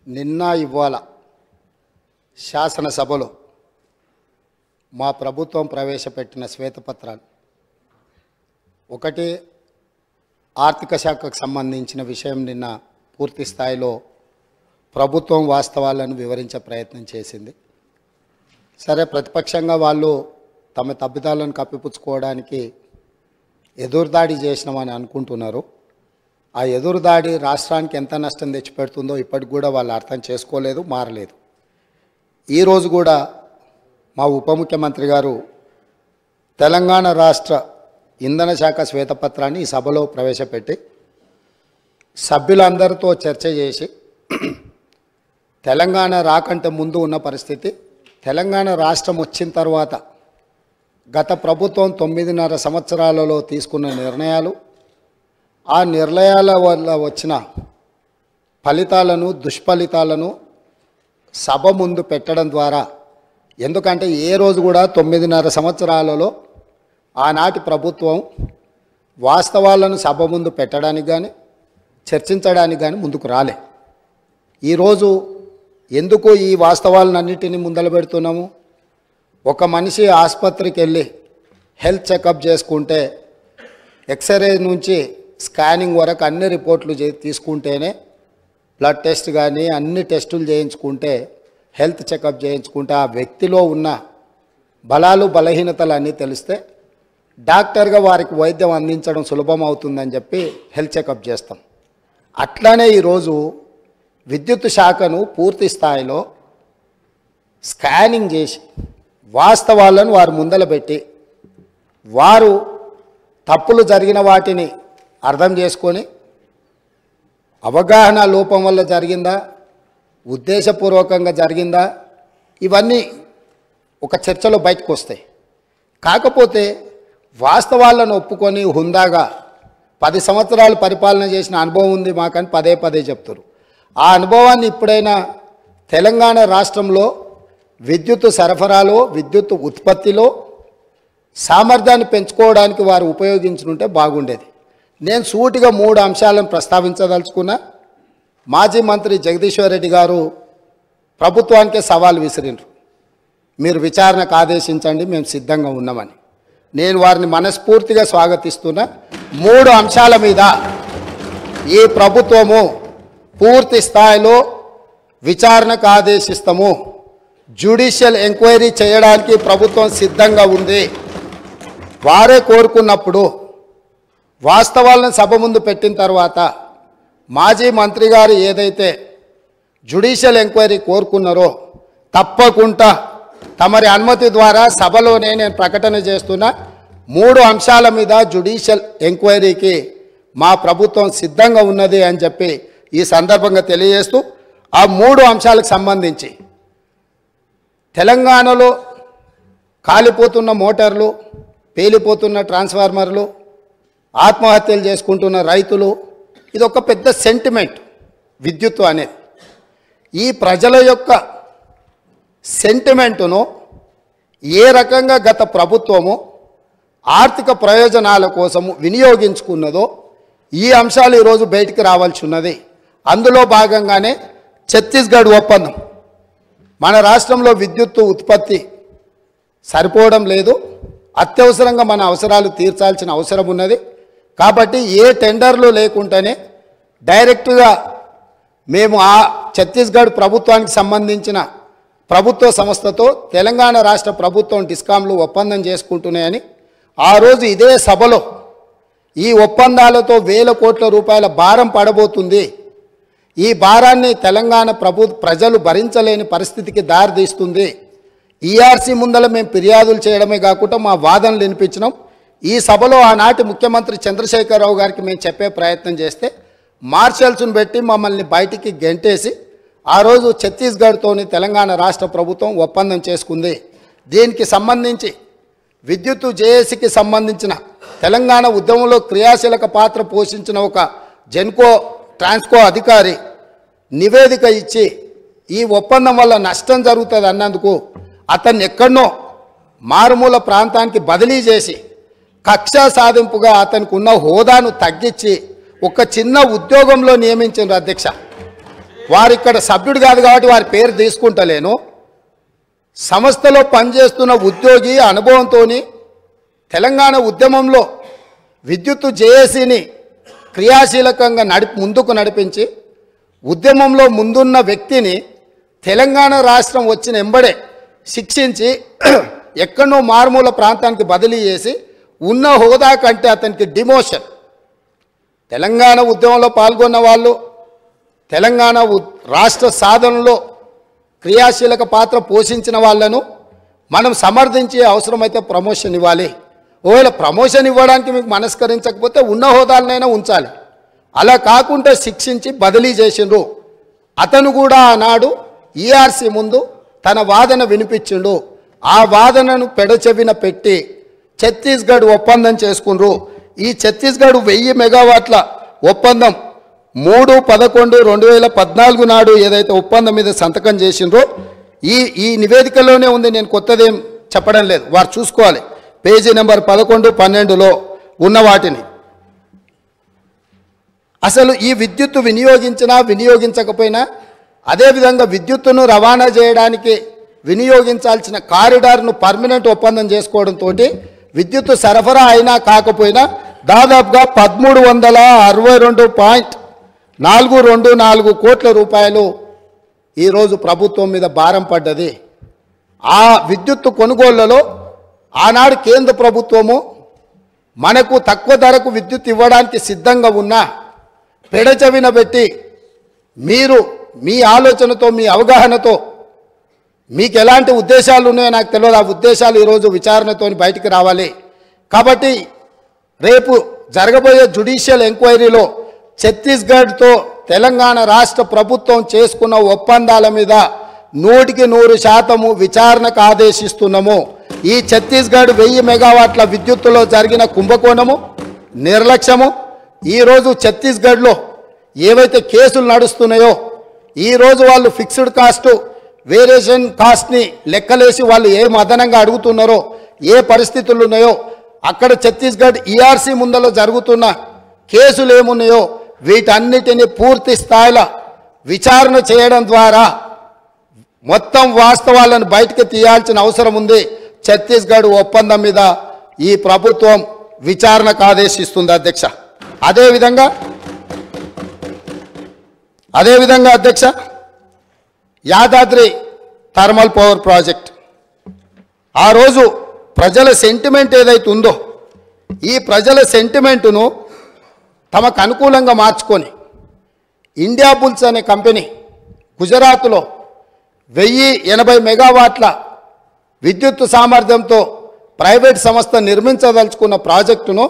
నిన్న ఇవాళ శాసనసభలో మా ప్రభుత్వం ప్రవేశపెట్టిన శ్వేతపత్రాలు ఒకటి ఆర్థిక శాఖకు సంబంధించిన విషయం నిన్న పూర్తి స్థాయిలో ప్రభుత్వం వాస్తవాలను వివరించే ప్రయత్నం చేసింది. సరే, ప్రతిపక్షంగా వాళ్ళు తమ తప్పిదాలను కప్పిపుచ్చుకోవడానికి ఎదురుదాడి చేసినామని అనుకుంటున్నారు. ఆ ఎదురుదాడి రాష్ట్రానికి ఎంత నష్టం తెచ్చిపెడుతుందో ఇప్పటికి కూడా వాళ్ళు అర్థం చేసుకోలేదు, మారలేదు. ఈరోజు కూడా మా ఉప ముఖ్యమంత్రి గారు తెలంగాణ రాష్ట్ర ఇంధన శాఖ శ్వేతపత్రాన్ని ఈ సభలో ప్రవేశపెట్టి సభ్యులందరితో చర్చ చేసి తెలంగాణ రాకంటే ముందు ఉన్న పరిస్థితి, తెలంగాణ రాష్ట్రం వచ్చిన తర్వాత గత ప్రభుత్వం 9.5 సంవత్సరాలలో తీసుకున్న నిర్ణయాలు, ఆ నిర్ణయాల వల్ల వచ్చిన ఫలితాలను, దుష్ఫలితాలను సభ ముందు పెట్టడం ద్వారా, ఎందుకంటే ఏ రోజు కూడా 9.5 సంవత్సరాలలో ఆనాటి ప్రభుత్వం వాస్తవాలను సభ ముందు పెట్టడానికి కానీ చర్చించడానికి కానీ ముందుకు రాలే. ఈరోజు ఎందుకు ఈ వాస్తవాలన్నింటినీ ముందలు పెడుతున్నాము? ఒక మనిషి ఆసుపత్రికి వెళ్ళి హెల్త్ చెకప్ చేసుకుంటే ఎక్స్రే నుంచి స్కానింగ్ వరకు అన్ని రిపోర్ట్లు తీసుకుంటేనే, బ్లడ్ టెస్ట్ కానీ అన్ని టెస్టులు చేయించుకుంటే, హెల్త్ చెకప్ చేయించుకుంటే ఆ వ్యక్తిలో ఉన్న బలాలు బలహీనతలు అన్నీ తెలిస్తే డాక్టర్గా వారికి వైద్యం అందించడం సులభం అవుతుందని చెప్పి హెల్త్ చెకప్ చేస్తాం. అట్లానే ఈరోజు విద్యుత్ శాఖను పూర్తి స్థాయిలో స్కానింగ్ చేసి వాస్తవాలను వారు ముందల పెట్టి వారు తప్పులు జరిగిన వాటిని అర్థం చేసుకొని అవగాహన లోపం వల్ల జరిగిందా, ఉద్దేశపూర్వకంగా జరిగిందా, ఇవన్నీ ఒక చర్చలో బయటకు వస్తాయి. కాకపోతే వాస్తవాలను ఒప్పుకొని హుందాగా 10 సంవత్సరాలు పరిపాలన చేసిన అనుభవం ఉంది మాకని పదే పదే చెప్తారు. ఆ అనుభవాన్ని ఇప్పుడైనా తెలంగాణ రాష్ట్రంలో విద్యుత్ సరఫరాలో, విద్యుత్ ఉత్పత్తిలో సామర్థ్యాన్ని పెంచుకోవడానికి వారు ఉపయోగించుకుంటే బాగుండేది. నేను సూటిగా 3 అంశాలను ప్రస్తావించదలుచుకున్నా. మాజీ మంత్రి జగదీశ్వర్ రెడ్డి గారు ప్రభుత్వానికే సవాల్ విసిరిండ్రు, మీరు విచారణకు ఆదేశించండి, మేము సిద్ధంగా ఉన్నామని. నేను వారిని మనస్ఫూర్తిగా స్వాగతిస్తున్నా. 3 అంశాల మీద ఈ ప్రభుత్వము పూర్తి స్థాయిలో విచారణకు ఆదేశిస్తాము, జ్యుడిషియల్ ఎంక్వైరీ చేయడానికి ప్రభుత్వం సిద్ధంగా ఉంది. వారే కోరుకున్నప్పుడు వాస్తవాలను సభ ముందు పెట్టిన తర్వాత మాజీ మంత్రి గారు ఏదైతే జ్యుడిషియల్ ఎంక్వైరీ కోరుకున్నారో తప్పకుండా తమరి అనుమతి ద్వారా సభలోనే నేను ప్రకటన చేస్తున్నా. 3 అంశాల మీద జ్యుడిషియల్ ఎంక్వైరీకి మా ప్రభుత్వం సిద్ధంగా ఉన్నది అని చెప్పి ఈ సందర్భంగా తెలియజేస్తూ, ఆ 3 అంశాలకు సంబంధించి తెలంగాణలో కాలిపోతున్న మోటార్లు, పేలిపోతున్న ట్రాన్స్ఫార్మర్లు, ఆత్మహత్యలు చేసుకుంటున్న రైతులు, ఇది ఒక పెద్ద సెంటిమెంట్ విద్యుత్తు అనేది. ఈ ప్రజల యొక్క సెంటిమెంటును ఏ రకంగా గత ప్రభుత్వము ఆర్థిక ప్రయోజనాల కోసము వినియోగించుకున్నదో ఈ అంశాలు ఈరోజు బయటికి రావాల్సి ఉన్నది. అందులో భాగంగానే ఛత్తీస్గఢ్ ఒప్పందం. మన రాష్ట్రంలో విద్యుత్తు ఉత్పత్తి సరిపోవడం లేదు, అత్యవసరంగా మన అవసరాలు తీర్చాల్సిన అవసరం ఉన్నది. కాబట్టి ఏ టెండర్లు లేకుండానే డైరెక్ట్గా మేము ఆ ఛత్తీస్గఢ్ ప్రభుత్వానికి సంబంధించిన ప్రభుత్వ సంస్థతో తెలంగాణ రాష్ట్ర ప్రభుత్వం డిస్కామ్లు ఒప్పందం చేసుకుంటున్నాయని ఆ రోజు ఇదే సభలో ఈ ఒప్పందాలతో 1000 కోట్ల రూపాయల భారం పడబోతుంది, ఈ భారాన్ని తెలంగాణ ప్రజలు భరించలేని పరిస్థితికి దారితీస్తుంది, ఈఆర్సీ ముందల మేము ఫిర్యాదులు చేయడమే కాకుండా మా వాదనలు వినిపించినాం. ఈ సభలో ఆనాటి ముఖ్యమంత్రి చంద్రశేఖరరావు గారికి మేము చెప్పే ప్రయత్నం చేస్తే మార్షల్స్ను పెట్టి మమ్మల్ని బయటికి గెంటేసి ఆ రోజు ఛత్తీస్గఢ్తోని తెలంగాణ రాష్ట్ర ప్రభుత్వం ఒప్పందం చేసుకుంది. దీనికి సంబంధించి విద్యుత్తు జేఏసీకి సంబంధించిన తెలంగాణ ఉద్యమంలో క్రియాశీలక పాత్ర పోషించిన ఒక జెన్కో ట్రాన్స్కో అధికారి నివేదిక ఇచ్చి ఈ ఒప్పందం వల్ల నష్టం జరుగుతుంది అన్నందుకు అతన్ని ఎక్కడనో మారుమూల ప్రాంతానికి బదిలీ చేసి కక్ష సాధింపుగా అతనికి ఉన్న హోదాను తగ్గించి ఒక చిన్న ఉద్యోగంలో నియమించారు అధ్యక్ష. వారు ఇక్కడ సభ్యుడు కాదు కాబట్టి వారి పేరు తీసుకుంటలేను. సంస్థలో పనిచేస్తున్న ఉద్యోగి అనుభవంతో తెలంగాణ ఉద్యమంలో విద్యుత్తు జేఏసీని క్రియాశీలకంగా ముందుకు నడిపించి ఉద్యమంలో ముందున్న వ్యక్తిని తెలంగాణ రాష్ట్రం వచ్చిన ఎంబడే శిక్షించి ఎక్కడో మారుమూల ప్రాంతానికి బదిలీ చేసి ఉన్న హోదా కంటే అతనికి డిమోషన్. తెలంగాణ ఉద్యమంలో పాల్గొన్న వాళ్ళు తెలంగాణ రాష్ట్ర సాధనలో క్రియాశీలక పాత్ర పోషించిన వాళ్ళను మనం సమర్థించే అవసరమైతే ప్రమోషన్ ఇవ్వాలి. ఒకవేళ ప్రమోషన్ ఇవ్వడానికి మీకు మనస్కరించకపోతే ఉన్న హోదాలనైనా ఉంచాలి. అలా కాకుండా శిక్షించి బదిలీ చేసిండ్రు. అతను కూడా ఆనాడు ఈఆర్సీ ముందు తన వాదన వినిపించిండు. ఆ వాదనను పెడచెవిన పెట్టి ఛత్తీస్గఢ్ ఒప్పందం చేసుకుండ్రు. ఈ ఛత్తీస్గఢ్ 1000 మెగావాట్ల ఒప్పందం 3/11/2014 నాడు ఏదైతే ఒప్పందం మీద సంతకం చేసిండ్రో ఈ నివేదికలోనే ఉంది. నేను కొత్తదేం చెప్పడం లేదు, వారు చూసుకోవాలి. పేజీ నెంబర్ 11, 12లో ఉన్న వాటిని. అసలు ఈ విద్యుత్తు వినియోగించినా వినియోగించకపోయినా అదేవిధంగా విద్యుత్తును రవాణా చేయడానికి వినియోగించాల్సిన కారిడార్ను పర్మనెంట్ ఒప్పందం చేసుకోవడంతో విద్యుత్తు సరఫరా అయినా కాకపోయినా దాదాపుగా 1362.424 కోట్ల రూపాయలు ఈరోజు ప్రభుత్వం మీద భారం పడ్డది. ఆ విద్యుత్తు కొనుగోళ్లలో ఆనాడు కేంద్ర ప్రభుత్వము మనకు తక్కువ ధరకు విద్యుత్ ఇవ్వడానికి సిద్ధంగా ఉన్నా పెడచెవిన పెట్టి మీరు మీ ఆలోచనతో మీ అవగాహనతో మీకు ఎలాంటి ఉద్దేశాలు ఉన్నాయో నాకు తెలియదు. ఆ ఉద్దేశాలు ఈరోజు విచారణతో బయటికి రావాలి. కాబట్టి రేపు జరగబోయే జ్యుడిషియల్ ఎంక్వైరీలో ఛత్తీస్గఢ్తో తెలంగాణ రాష్ట్ర ప్రభుత్వం చేసుకున్న ఒప్పందాల మీద 100% విచారణకు ఆదేశిస్తున్నాము. ఈ ఛత్తీస్గఢ్ 1000 మెగావాట్ల విద్యుత్తులో జరిగిన కుంభకోణము, నిర్లక్ష్యము, ఈరోజు ఛత్తీస్గఢ్లో ఏవైతే కేసులు నడుస్తున్నాయో ఈరోజు వాళ్ళు ఫిక్స్డ్ కాస్ట్ వేరియేషన్ కాస్ట్ని లెక్కలేసి వాళ్ళు ఏ అదనంగా అడుగుతున్నారో ఏ పరిస్థితులు ఉన్నాయో అక్కడ ఛత్తీస్గఢ్ ఈఆర్సీ ముందలో జరుగుతున్న కేసులు ఏమున్నాయో వీటన్నిటిని పూర్తి స్థాయిలో విచారణ చేయడం ద్వారా మొత్తం వాస్తవాలను బయటకు తీయాల్సిన అవసరం ఉంది. ఛత్తీస్గఢ్ ఒప్పందం మీద ఈ ప్రభుత్వం విచారణకు ఆదేశిస్తుంది అధ్యక్ష. అదేవిధంగా అధ్యక్ష, యాదాద్రి థర్మల్ పవర్ ప్రాజెక్ట్ ఆ రోజు ప్రజల సెంటిమెంట్ ఏదైతే ఉందో ఈ ప్రజల సెంటిమెంటును తమకు అనుకూలంగా మార్చుకొని ఇండియా బుల్స్ అనే కంపెనీ గుజరాత్లో 1080 మెగావాట్ల విద్యుత్ సామర్థ్యంతో ప్రైవేట్ సంస్థ నిర్మించదలుచుకున్న ప్రాజెక్టును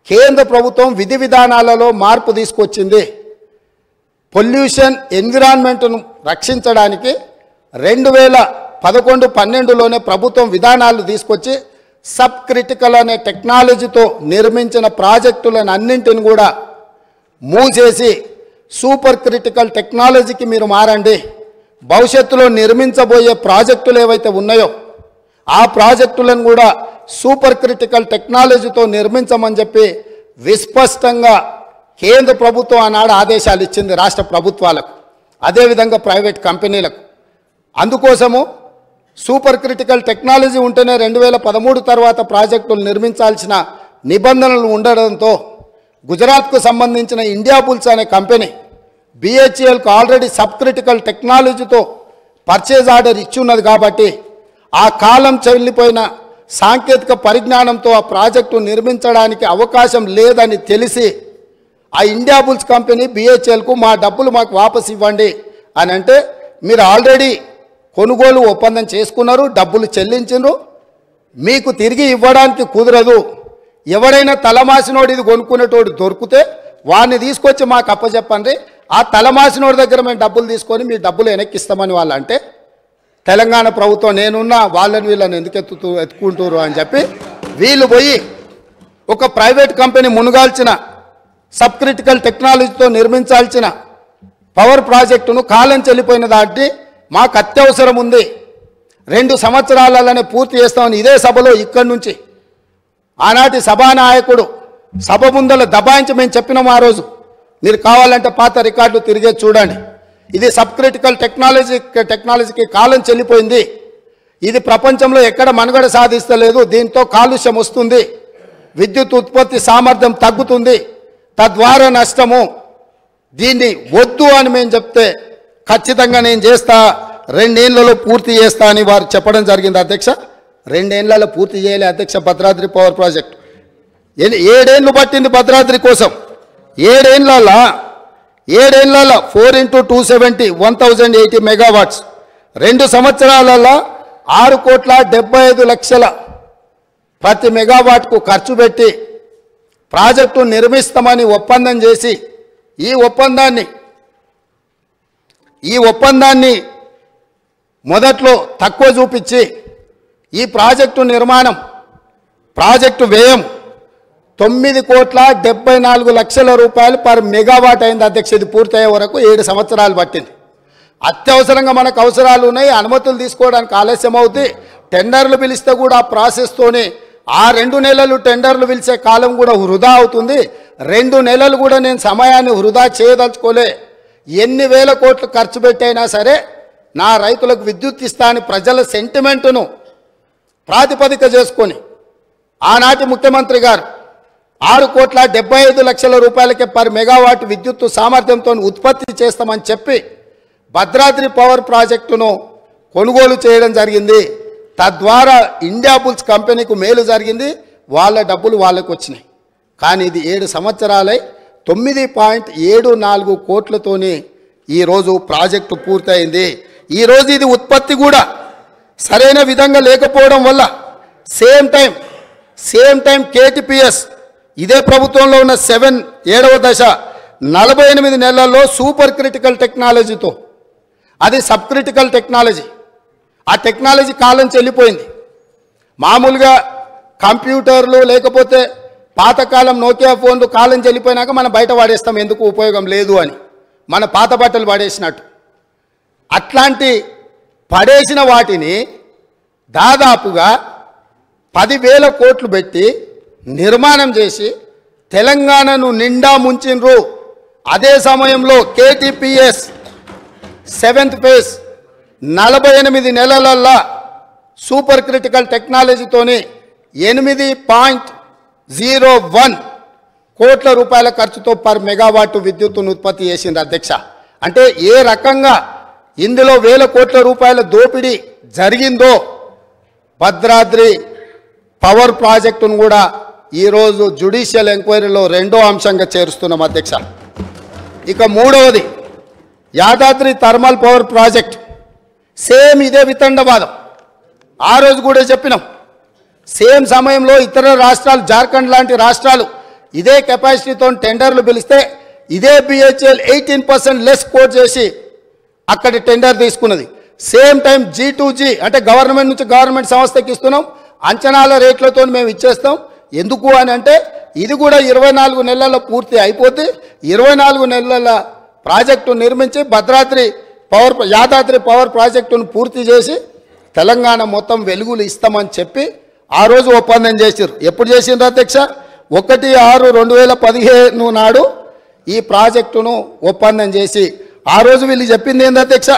కేంద్ర ప్రభుత్వం విధి విధానాలలో మార్పు తీసుకొచ్చింది. పొల్యూషన్ ఎన్విరాన్మెంట్ను రక్షించడానికి 2011-12లోనే ప్రభుత్వం విధానాలు తీసుకొచ్చి సబ్ క్రిటికల్ అనే టెక్నాలజీతో నిర్మించిన ప్రాజెక్టులను అన్నింటిని కూడా మూసేసి సూపర్ క్రిటికల్ టెక్నాలజీకి మీరు మారండి, భవిష్యత్తులో నిర్మించబోయే ప్రాజెక్టులు ఏవైతే ఉన్నాయో ఆ ప్రాజెక్టులను కూడా సూపర్ క్రిటికల్ టెక్నాలజీతో నిర్మించమని చెప్పి విస్పష్టంగా కేంద్ర ప్రభుత్వం ఆనాడు ఆదేశాలు ఇచ్చింది రాష్ట్ర ప్రభుత్వాలకు, అదేవిధంగా ప్రైవేట్ కంపెనీలకు. అందుకోసము సూపర్ క్రిటికల్ టెక్నాలజీ ఉంటేనే 2013 తర్వాత ప్రాజెక్టులు నిర్మించాల్సిన నిబంధనలు ఉండడంతో గుజరాత్కు సంబంధించిన ఇండియా బుల్స్ అనే కంపెనీ BHELకు ఆల్రెడీ సబ్ క్రిటికల్ టెక్నాలజీతో పర్చేజ్ ఆర్డర్ ఇచ్చి ఉన్నది కాబట్టి ఆ కాలం చెల్లిపోయిన సాంకేతిక పరిజ్ఞానంతో ఆ ప్రాజెక్టు నిర్మించడానికి అవకాశం లేదని తెలిసి ఆ ఇండియా బుల్స్ కంపెనీ BHELకు మా డబ్బులు మాకు వాపసు ఇవ్వండి అని అంటే, మీరు ఆల్రెడీ కొనుగోలు ఒప్పందం చేసుకున్నారు, డబ్బులు చెల్లించారు, మీకు తిరిగి ఇవ్వడానికి కుదరదు. ఎవడైనా తలమాసినోడు ఇది కొనుక్కునేటోడు దొరికితే వాడిని తీసుకొచ్చి మాకు అప్పచెప్పండి, ఆ తలమాసినోడి దగ్గర మేము డబ్బులు తీసుకొని మీ డబ్బులు వెనక్కిస్తామని వాళ్ళు అంటే, తెలంగాణ ప్రభుత్వం నేనున్నా వాళ్ళని వీళ్ళని ఎందుకు ఎత్తుకుంటారు అని చెప్పి వీళ్ళు పోయి ఒక ప్రైవేట్ కంపెనీ మునుగాల్చిన సబ్ క్రిటికల్ టెక్నాలజీతో నిర్మించాల్సిన పవర్ ప్రాజెక్టును కాలం చెల్లిపోయిన దాటి మాకు అత్యవసరం ఉంది, 2 సంవత్సరాలనే పూర్తి చేస్తామని ఇదే సభలో ఇక్కడి నుంచి ఆనాటి సభానాయకుడు సభ ముందల దబాయించి మేము చెప్పినాము ఆ రోజు. మీరు కావాలంటే పాత రికార్డులు తిరిగే చూడండి. ఇది సబ్ క్రిటికల్ టెక్నాలజీకి కాలం చెల్లిపోయింది. ఇది ప్రపంచంలో ఎక్కడ మనుగడ సాధిస్తలేదు. దీంతో కాలుష్యం వస్తుంది, విద్యుత్ ఉత్పత్తి సామర్థ్యం తగ్గుతుంది, తద్వారా నష్టము. దీన్ని వద్దు అని మేము చెప్తే ఖచ్చితంగా నేను చేస్తా, 2 ఏళ్లలో పూర్తి చేస్తా అని వారు చెప్పడం జరిగింది అధ్యక్ష. 2 ఏళ్లలో పూర్తి చేయలే అధ్యక్ష. భద్రాద్రి పవర్ ప్రాజెక్ట్ 7 ఏళ్ళు పట్టింది భద్రాద్రి కోసం. 7 ఏళ్లలో 4 × 270 1080 మెగావాట్స్. 2 సంవత్సరాలలో 6,75,00,000 ప్రతి మెగావాట్కు ఖర్చు పెట్టి ప్రాజెక్టు నిర్మిస్తామని ఒప్పందం చేసి ఈ ఒప్పందాన్ని మొదట్లో తక్కువ చూపించి ఈ ప్రాజెక్టు నిర్మాణం, ప్రాజెక్టు వ్యయం 9,74,00,000 రూపాయలు పర్ మెగావాట్ అయింది అధ్యక్ష. ఇది పూర్తయ్యే వరకు 7 సంవత్సరాలు పట్టింది. అత్యవసరంగా మనకు అవసరాలు ఉన్నాయి, అనుమతులు తీసుకోవడానికి ఆలస్యం అవుతుంది. టెండర్లు పిలిస్తే కూడా ఆ ప్రాసెస్తోనే ఆ 2 నెలలు టెండర్లు పిలిచే కాలం కూడా వృధా అవుతుంది. 2 నెలలు కూడా నేను సమయాన్ని వృధా చేయదలుచుకోలే. ఎన్ని వేల కోట్లు ఖర్చు పెట్టైనా సరే నా రైతులకు విద్యుత్ ఇస్తా అని ప్రజల సెంటిమెంటును ప్రాతిపదిక చేసుకొని ఆనాటి ముఖ్యమంత్రి గారు 6,75,00,000 రూపాయలకే పర్ మెగావాట్ విద్యుత్ సామర్థ్యంతో ఉత్పత్తి చేస్తామని చెప్పి భద్రాద్రి పవర్ ప్రాజెక్టును కొనుగోలు చేయడం జరిగింది. తద్వారా ఇండియా బుల్స్ కంపెనీకి మేలు జరిగింది, వాళ్ళ డబ్బులు వాళ్ళకు వచ్చినాయి. కానీ ఇది 7 సంవత్సరాలై 9.74 కోట్లతోని ఈరోజు ప్రాజెక్టు పూర్తయింది. ఈరోజు ఇది ఉత్పత్తి కూడా సరైన విధంగా లేకపోవడం వల్ల సేమ్ టైం కేటీపీఎస్ ఇదే ప్రభుత్వంలో ఉన్న 7వ దశ 48 నెలల్లో సూపర్ క్రిటికల్ టెక్నాలజీతో, అది సబ్ క్రిటికల్ టెక్నాలజీ, ఆ టెక్నాలజీ కాలం చెల్లిపోయింది. మామూలుగా కంప్యూటర్లు లేకపోతే పాతకాలం నోకియా ఫోన్లు కాలం చెల్లిపోయినాక మనం బయట వాడేస్తాం, ఎందుకు ఉపయోగం లేదు అని, మన పాత బట్టలు పడేసినట్టు. అట్లాంటి పడేసిన వాటిని దాదాపుగా 10,000 కోట్లు పెట్టి నిర్మాణం చేసి తెలంగాణను నిండా ముంచిండ్రు. అదే సమయంలో కేటీపీఎస్ 7th ఫేజ్ 48 నెలలల్లా సూపర్ క్రిటికల్ టెక్నాలజీతోని 8.01 కోట్ల రూపాయల ఖర్చుతో పర్ మెగావాట్ విద్యుత్తును ఉత్పత్తి చేసింది అధ్యక్ష. అంటే ఏ రకంగా ఇందులో 1,000 కోట్ల రూపాయల దోపిడీ జరిగిందో భద్రాద్రి పవర్ ప్రాజెక్టును కూడా ఈరోజు జ్యుడిషియల్ ఎంక్వైరీలో 2వ అంశంగా చేరుస్తున్నాం అధ్యక్ష. ఇక 3వది Yadadri thermal power project. Same ఇదే వితండవాదం. ఆ రోజు కూడా చెప్పినాం. సేమ్ సమయంలో ఇతర రాష్ట్రాలు, జార్ఖండ్ లాంటి రాష్ట్రాలు ఇదే కెపాసిటీతో టెండర్లు పిలిస్తే ఇదే బిహెచ్ఎల్ 18% లెస్ కోట్ చేసి అక్కడి టెండర్ తీసుకున్నది. సేమ్ టైం G2G అంటే గవర్నమెంట్ నుంచి గవర్నమెంట్ సంస్థకి ఇస్తున్నాం, అంచనాల రేట్లతో మేము ఇచ్చేస్తాం. ఎందుకు అని అంటే ఇది కూడా 24 నెలల్లో పూర్తి అయిపోతే 24 నెలల ప్రాజెక్టు నిర్మించి యాదాద్రి పవర్ ప్రాజెక్టును పూర్తి చేసి తెలంగాణ మొత్తం వెలుగులు ఇస్తామని చెప్పి ఆ రోజు ఒప్పందం చేశారు. ఎప్పుడు చేసిండ్రు అధ్యక్ష? 1/6/2015 నాడు ఈ ప్రాజెక్టును ఒప్పందం చేసి ఆ రోజు వీళ్ళు చెప్పింది ఏంది అధ్యక్ష?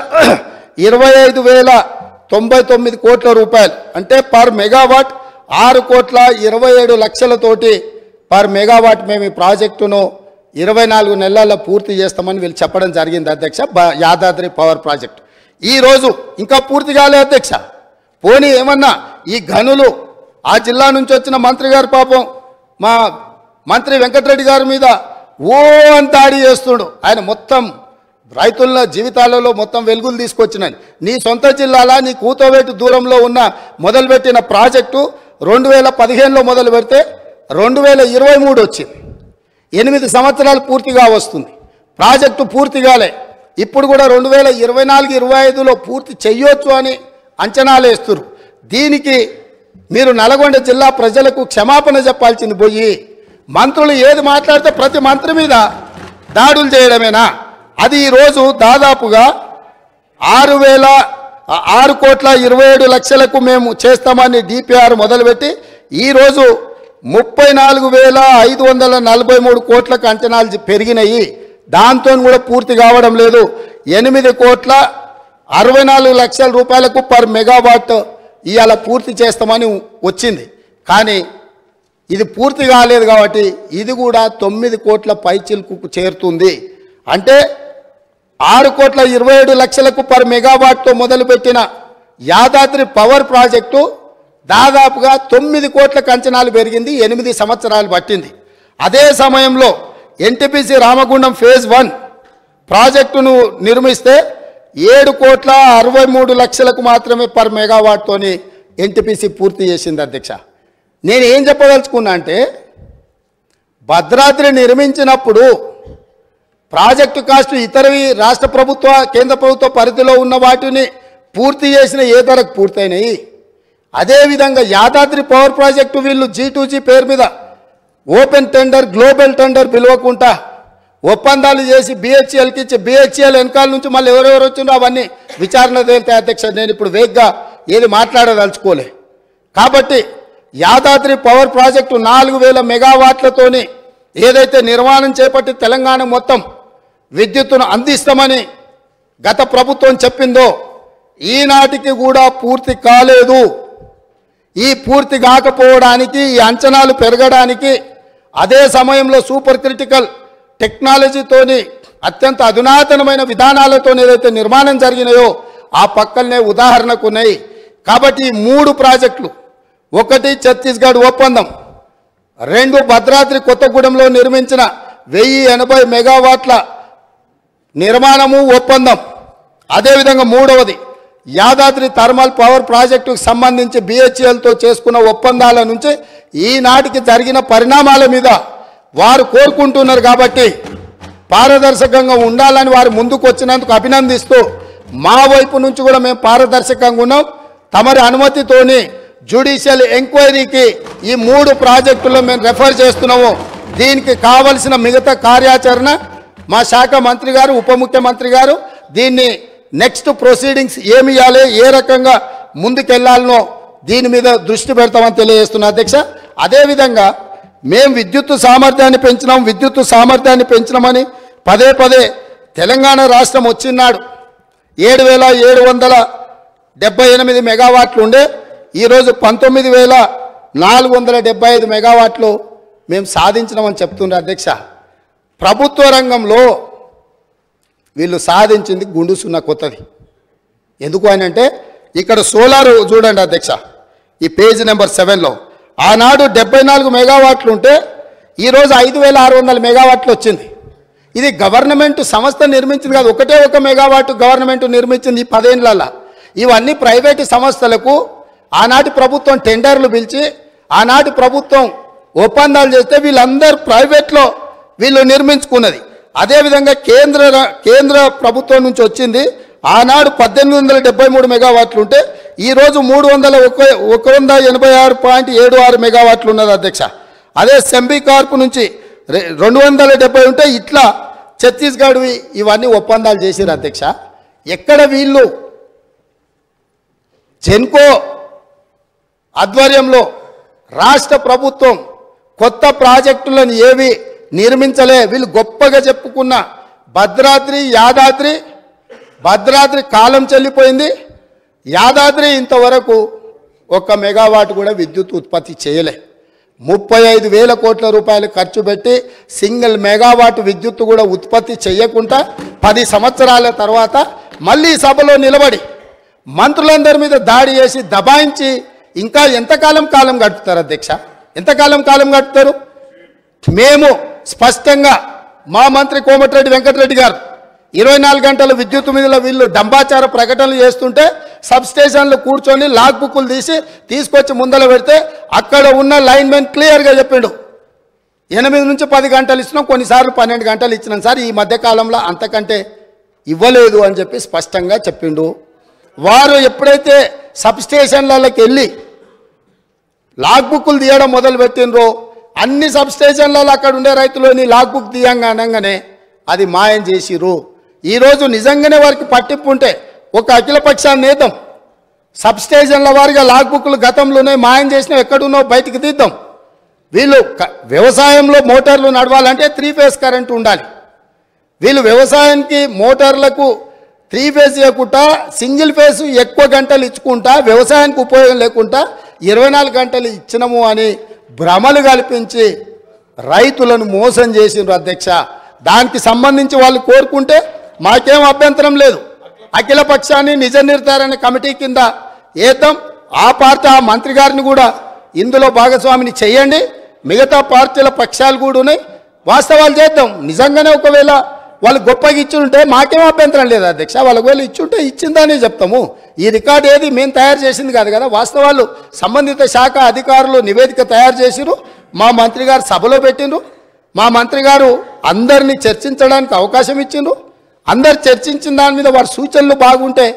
25,099 కోట్ల రూపాయలు అంటే పర్ మెగావాట్ 6,27,00,000తోటి పర్ మెగావాట్ మేము ఈ ప్రాజెక్టును 24 నెలల్లో పూర్తి చేస్తామని వీళ్ళు చెప్పడం జరిగింది అధ్యక్ష. యాదాద్రి పవర్ ప్రాజెక్టు ఈరోజు ఇంకా పూర్తి కాలే అధ్యక్ష. పోనీ ఏమన్నా ఈ గనులు ఆ జిల్లా నుంచి వచ్చిన మంత్రి గారు పాపం మా మంత్రి వెంకటరెడ్డి గారి మీద ఓ అని దాడి చేస్తుడు. ఆయన మొత్తం రైతుల జీవితాలలో మొత్తం వెలుగులు తీసుకొచ్చినాయి. నీ సొంత జిల్లాలా నీ కూతవేటు దూరంలో ఉన్న మొదలుపెట్టిన ప్రాజెక్టు 2015లో మొదలు పెడితే 2023 వచ్చింది. 8 సంవత్సరాలు పూర్తిగా వస్తుంది. ప్రాజెక్టు పూర్తిగాలే. ఇప్పుడు కూడా 2024-25లో పూర్తి చెయ్యొచ్చు అని అంచనాలు వేస్తున్నారు. దీనికి మీరు నల్గొండ జిల్లా ప్రజలకు క్షమాపణ చెప్పాల్సింది పోయి మంత్రులు ఏది మాట్లాడితే ప్రతి మంత్రి మీద దాడులు చేయడమేనా? అది ఈరోజు దాదాపుగా 6,27,00,000కు మేము చేస్తామని డిపిఆర్ మొదలుపెట్టి ఈరోజు 34,543 కోట్లకు అంచనాలు పెరిగినాయి. దాంతో కూడా పూర్తి కావడం లేదు. 8,64,00,000 రూపాయలకు పర్ మెగావాట్ ఇవాళ పూర్తి చేస్తామని వచ్చింది. కానీ ఇది పూర్తి కాలేదు కాబట్టి ఇది కూడా 9 కోట్ల పైచిలుకు చేరుతుంది. అంటే 6,27,00,000కు పర్ మెగావాట్తో మొదలుపెట్టిన యాదాద్రి పవర్ ప్రాజెక్టు దాదాపుగా 9 కోట్లకు అంచనాలు పెరిగింది. 8 సంవత్సరాలు పట్టింది. అదే సమయంలో ఎన్టీపీసీ రామగుండం ఫేజ్ 1 ప్రాజెక్టును నిర్మిస్తే 7,63,00,000కు మాత్రమే పర్ మెగావాట్తోని ఎన్టీపీసీ పూర్తి చేసింది. అధ్యక్ష, నేను ఏం చెప్పదలుచుకున్నా అంటే భద్రాద్రి నిర్మించినప్పుడు ప్రాజెక్టు కాస్ట్ ఇతరవి రాష్ట్ర ప్రభుత్వ కేంద్ర ప్రభుత్వ పరిధిలో ఉన్న వాటిని పూర్తి చేసిన ఏ ధరకు పూర్తయినాయి. అదేవిధంగా యాదాద్రి పవర్ ప్రాజెక్టు వీళ్ళు G2G పేరు మీద ఓపెన్ టెండర్ గ్లోబల్ టెండర్ పిలవకుండా ఒప్పందాలు చేసి BHELకి ఇచ్చి BHEL వెనకాల నుంచి మళ్ళీ ఎవరెవరు వచ్చిందో అవన్నీ విచారణ తేలితే. అధ్యక్ష, నేను ఇప్పుడు వేగ్గా ఏది మాట్లాడదలుచుకోలే. కాబట్టి యాదాద్రి పవర్ ప్రాజెక్టు 4,000 మెగావాట్లతోని ఏదైతే నిర్మాణం చేపట్టి తెలంగాణ మొత్తం విద్యుత్తును అందిస్తామని గత ప్రభుత్వం చెప్పిందో ఈనాటికి కూడా పూర్తి కాలేదు. ఈ పూర్తి కాకపోవడానికి, ఈ అంచనాలు పెరగడానికి, అదే సమయంలో సూపర్ క్రిటికల్ టెక్నాలజీతోని అత్యంత అధునాతనమైన విధానాలతో ఏదైతే నిర్మాణం జరిగినాయో ఆ పక్కనే ఉదాహరణకు ఉన్నాయి. కాబట్టి ఈ 3 ప్రాజెక్టులు, 1 ఛత్తీస్గఢ్ ఒప్పందం, 2 భద్రాద్రి కొత్తగూడెంలో నిర్మించిన 1080 మెగావాట్ల నిర్మాణము ఒప్పందం, అదేవిధంగా 3వది యాదాద్రి థర్మల్ పవర్ ప్రాజెక్టుకు సంబంధించి BHELతో చేసుకున్న ఒప్పందాల నుంచి ఈనాటికి జరిగిన పరిణామాల మీద వారు కోరుకుంటున్నారు. కాబట్టి పారదర్శకంగా ఉండాలని వారు ముందుకు వచ్చినందుకు అభినందిస్తూ మా వైపు నుంచి కూడా మేము పారదర్శకంగా ఉన్నాం. తమరి అనుమతితోని జ్యుడిషియల్ ఎంక్వైరీకి ఈ 3 ప్రాజెక్టుల్లో మేము రెఫర్ చేస్తున్నాము. దీనికి కావలసిన మిగతా కార్యాచరణ మా శాఖ మంత్రి గారు, ఉప ముఖ్యమంత్రి గారు దీన్ని నెక్స్ట్ ప్రొసీడింగ్స్ ఏమి ఇవ్వాలి, ఏ రకంగా ముందుకెళ్లాలనో దీని మీద దృష్టి పెడతామని తెలియజేస్తున్నా. అధ్యక్ష, అదేవిధంగా మేము విద్యుత్ సామర్థ్యాన్ని పెంచినామని పదే పదే తెలంగాణ రాష్ట్రం వచ్చినాడు 7,778 మెగావాట్లు ఉండే ఈరోజు 19,475 మెగావాట్లు మేము సాధించినామని చెప్తున్నారు. అధ్యక్ష, ప్రభుత్వ రంగంలో వీళ్ళు సాధించింది గుండు సున్నా కొత్తది. ఎందుకు అని అంటే ఇక్కడ సోలార్ చూడండి అధ్యక్ష, ఈ పేజ్ నెంబర్ 7లో ఆనాడు 74 మెగావాట్లు ఉంటే ఈరోజు 5,600 మెగావాట్లు వచ్చింది. ఇది గవర్నమెంట్ సంస్థ నిర్మించింది కాదు, ఒకటే 1 మెగావాట్ గవర్నమెంట్ నిర్మించింది ఈ 10 ఏళ్లలో. ఇవన్నీ ప్రైవేటు సంస్థలకు ఆనాటి ప్రభుత్వం టెండర్లు పిలిచి ఆనాటి ప్రభుత్వం ఒప్పందాలు చేస్తే వీళ్ళందరూ ప్రైవేట్లో వీళ్ళు నిర్మించుకున్నది. అదేవిధంగా కేంద్ర ప్రభుత్వం నుంచి వచ్చింది ఆనాడు 1873 మెగావాట్లు ఉంటే ఈరోజు 186.76 మెగావాట్లు ఉన్నది. అధ్యక్ష, అదే సెంబీ కార్పు నుంచి 270 ఉంటే ఇట్లా ఛత్తీస్గఢ్ ఇవన్నీ ఒప్పందాలు చేశారు. అధ్యక్ష, ఎక్కడ వీళ్ళు జెన్కో ఆధ్వర్యంలో రాష్ట్ర ప్రభుత్వం కొత్త ప్రాజెక్టులను ఏవి నిర్మించలే. వీళ్ళు గొప్పగా చెప్పుకున్న భద్రాద్రి కాలం చెల్లిపోయింది. యాదాద్రి ఇంతవరకు 1 మెగావాట్ కూడా విద్యుత్ ఉత్పత్తి చేయలే. 35,000 కోట్ల రూపాయలు ఖర్చు పెట్టి సింగిల్ మెగావాట్ విద్యుత్ కూడా ఉత్పత్తి చేయకుండా 10 సంవత్సరాల తర్వాత మళ్ళీ సభలో నిలబడి మంత్రులందరి మీద దాడి చేసి దబాయించి ఇంకా ఎంతకాలం గడుపుతారు. అధ్యక్ష, ఎంతకాలం గడుపుతారు? మేము స్పష్టంగా మా మంత్రి కోమటిరెడ్డి వెంకటరెడ్డి గారు 24 గంటల విద్యుత్ మీద వీళ్ళు డంబాచార ప్రకటనలు చేస్తుంటే సబ్ స్టేషన్లు కూర్చొని లాగ్ బుక్కులు తీసుకొచ్చి ముందర పెడితే అక్కడ ఉన్న లైన్మెన్ క్లియర్గా చెప్పిండు 8 నుంచి 10 గంటలు ఇచ్చినాం, కొన్నిసార్లు 12 గంటలు ఇచ్చినాం సార్, ఈ మధ్యకాలంలో అంతకంటే ఇవ్వలేదు అని చెప్పి స్పష్టంగా చెప్పిండు. వారు ఎప్పుడైతే సబ్ స్టేషన్లకి వెళ్ళి లాగ్ బుక్కులు తీయడం మొదలుపెట్టినరో అన్ని సబ్ స్టేషన్లలో అక్కడ ఉండే రైతులని లాగ్ బుక్ తీయంగానే అది మాయం చేసిరు. ఈరోజు నిజంగానే వారికి పట్టింపు ఉంటే ఒక అఖిలపక్షాన్ని నేద్దాం, సబ్ స్టేషన్ల వారిగా లాగ్ బుక్లు గతంలోనే మాయం చేసినా ఎక్కడున్నో బయటికి తీద్దాం. వీళ్ళు వ్యవసాయంలో మోటార్లు నడవాలంటే 3 ఫేజ్ కరెంటు ఉండాలి. వీళ్ళు వ్యవసాయానికి మోటార్లకు 3 ఫేజ్ ఇవ్వకుండా సింగిల్ ఫేజ్ ఎక్కువ గంటలు ఇచ్చుకుంటా వ్యవసాయానికి ఉపయోగం లేకుండా 24 గంటలు ఇచ్చినము అని భ్రమలు కల్పించి రైతులను మోసం చేసిండ్రు అధ్యక్ష. దానికి సంబంధించి వాళ్ళు కోరుకుంటే మాకేం అభ్యంతరం లేదు. అఖిల పక్షాన్ని నిజ నిర్ధారణ కమిటీ కింద ఏద్దాం. ఆ పార్టీ ఆ మంత్రి గారిని కూడా ఇందులో భాగస్వామిని చేయండి. మిగతా పార్టీల పక్షాలు కూడా ఉన్నాయి, వాస్తవాలు చేద్దాం. నిజంగానే ఒకవేళ వాళ్ళు గొప్పగా ఇచ్చుంటే మాకేం అభ్యంతరం లేదు అధ్యక్ష. వాళ్ళ ఒకవేళ ఇచ్చుంటే ఇచ్చిందని చెప్తాము. ఈ రికార్డు ఏది మేము తయారు చేసింది కాదు కదా, వాస్తవాలు సంబంధిత శాఖ అధికారులు నివేదిక తయారు చేసిరు, మా మంత్రి గారు సభలో పెట్టిండ్రు, మా మంత్రి గారు అందరినీ చర్చించడానికి అవకాశం ఇచ్చిండ్రు. అందరు చర్చించిన దాని మీద వారి సూచనలు బాగుంటే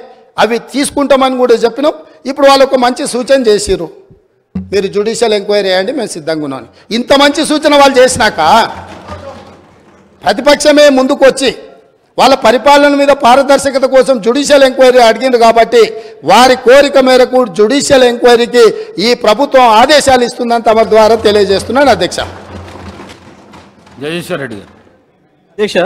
అవి తీసుకుంటామని కూడా చెప్పినాం. ఇప్పుడు వాళ్ళు ఒక మంచి సూచన చేసిరు, మీరు జ్యుడిషియల్ ఎంక్వైరీ చేయండి, మేము సిద్ధంగా ఉన్నాం. ఇంత మంచి సూచన వాళ్ళు చేసినాక ప్రతిపక్షమే ముందుకు వచ్చి వాళ్ళ పరిపాలన మీద పారదర్శకత కోసం జ్యుడిషియల్ ఎంక్వైరీ అడిగింది కాబట్టి వారి కోరిక మేరకు జ్యుడిషియల్ ఎంక్వైరీకి ఈ ప్రభుత్వం ఆదేశాలు ఇస్తుందని తమ ద్వారా తెలియజేస్తున్నాను అధ్యక్ష. జగదీశ్వర్ రెడ్డి గారు. అధ్యక్ష